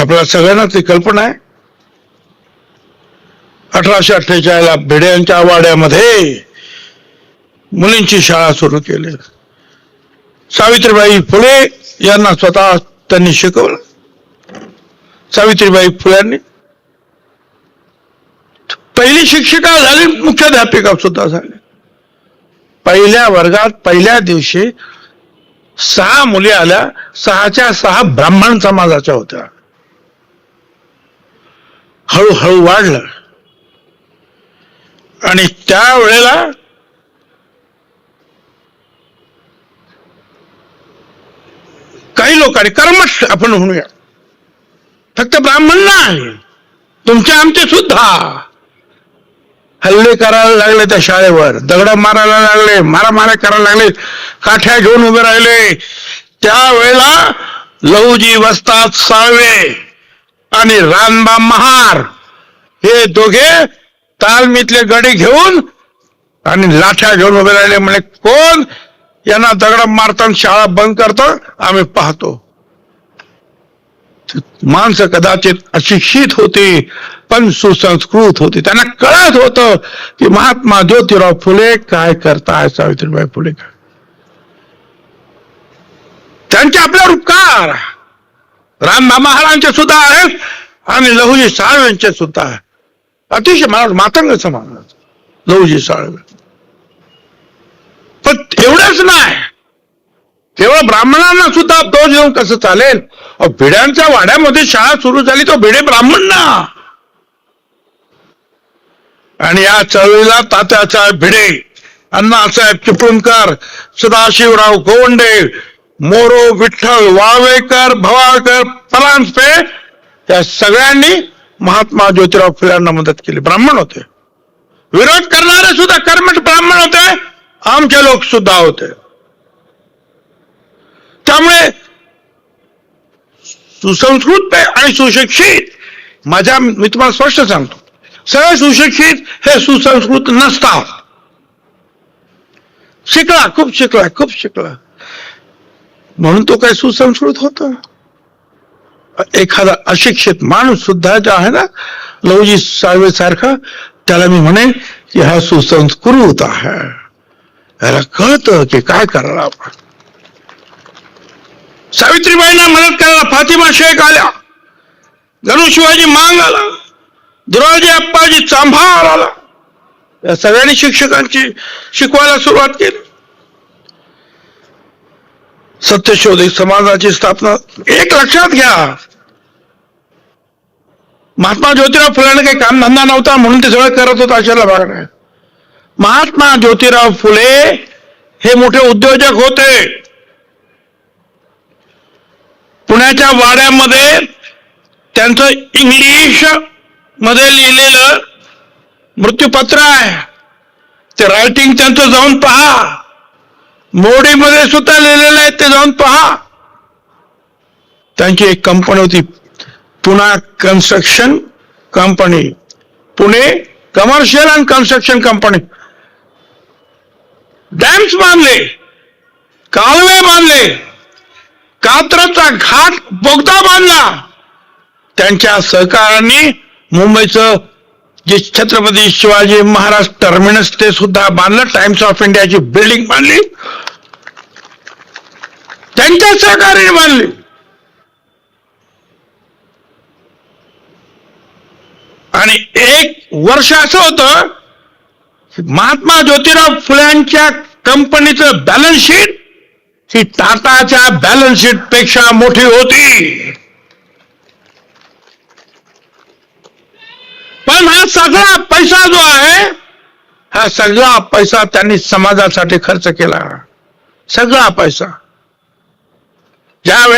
आपल्या सगळ्यांना ती कल्पना आहे. 1848 भिडे यांच्या वाड्यामध्ये मुलींची शाळा सुरू केली. सावित्रीबाई फुले यांना स्वतः त्यांनी शिकवलं. सावित्रीबाई फुल्यांनी पहिली शिक्षिका झाली, मुख्याध्यापिका सुद्धा झाली. पहिल्या वर्गात पहिल्या दिवशी 6 मुली आल्या. 6च्या 6 ब्राह्मण समाजाच्या होत्या. हळूहळू वाढलं आणि त्यावेळेला काही लोकांनी कर्मठ आपण म्हणूया, फक्त ब्राह्मण नाही, तुमचे आमचे सुद्धा हल्ले करायला लागले. त्या शाळेवर दगड मारायला लागले, मारामाऱ्या करायला लागले, काठ्या घेऊन उभे राहिले. त्यावेळेला लहुजी वस्ताद साळवे आणि रानबा महार हे दोघे तालमीतले गडी घेऊन आणि लाठ्या घेऊन उभे राहिले. म्हणजे कोण यांना दगड मारताना शाळा बंद करतं आम्ही पाहतो. माणसं कदाचित अशिक्षित होती पण सुसंस्कृत होती. त्यांना कळत होतं की महात्मा ज्योतिराव फुले काय करताय, सावित्रीबाई फुले काय. त्यांचे आपल्यावर उपकार रामबा महाराजांचे सुद्धा आहेत आणि लहुजी साळवेंचे सुद्धा आहे. अतिशय मातंग समाज लहुजी साळवे. पण एवढंच नाही, केवळ ब्राह्मणांना सुद्धा दोष देऊन कसं चालेल. भिड्यांच्या वाड्यामध्ये शाळा सुरू झाली तो भिडे ब्राह्मण ना. आणि या चळवळीला तात्यासाहेब भिडे, अण्णासाहेब चिपळूणकर, सदाशिवराव गोवंडे, मोरो विठ्ठल वाळवेकर, भवाळकर, परांजपे या सगळ्यांनी महात्मा ज्योतिराव फुल्यांना मदत केली. ब्राह्मण होते. विरोध करणारे सुद्धा कर्मठ ब्राह्मण होते, आमचे लोक सुद्धा होते. त्यामुळे सुसंस्कृत आणि सुशिक्षित, मी तुम्हाला स्पष्ट सांगतो, सगळे सुशिक्षित हे सुसंस्कृत नसतात. शिकला, खूप शिकला म्हणून तो काय सुसंस्कृत होता. एखादा अशिक्षित माणूस सुद्धा जो आहे ना लहुजी साळवे सारखा, त्याला मी म्हणेन की हा सुसंस्कृत आहे. याला कळतं की काय करायला आपण. सावित्रीबाईंना मदत करायला फातिमा शेख आल्या, गणू शिवाजी मांग आला, दुराजी अप्पाजी चांभार आला. या सगळ्यांनी शिक्षकांची शिकवायला सुरुवात केली. सत्यशोधक समाजाची स्थापना. एक लक्षात घ्या, महात्मा ज्योतिराव फुलेंना काही कामधंदा नव्हता म्हणून ते सगळं करत होता अशाला भाग नाही. महात्मा ज्योतिराव फुले हे मोठे उद्योजक होते. पुण्याच्या वाड्यामध्ये त्यांचं इंग्लिश मध्ये लिहिलेलं मृत्यूपत्र आहे. ते रायटिंग त्यांचं जाऊन पहा. मोडीमध्ये सुद्धा लिहिलेलं आहे, ते जाऊन पहा. त्यांची एक कंपनी होती, Poona construction company, Pune commercial and construction company. Dams बांधले, कालवे बांधले, कात्रजचा घाट बोगदा बांधला. त्यांच्या सहकाराने मुंबईचं जे छत्रपती शिवाजी महाराज टर्मिनस ते सुद्धा बांधलं. टाइम्स ऑफ इंडियाची बिल्डिंग बांधली, त्यांच्या सहकार्याने बांधली. आणि एक वर्ष असं होतं महात्मा ज्योतिराव फुल्यांच्या कंपनीचं बॅलन्स शीट ही टाटाच्या बॅलन्स शीट पेक्षा मोठी होती. पण हा सगळा पैसा जो आहे, हा सगळा पैसा त्यांनी समाजासाठी खर्च केला. सगळा पैसा ज्या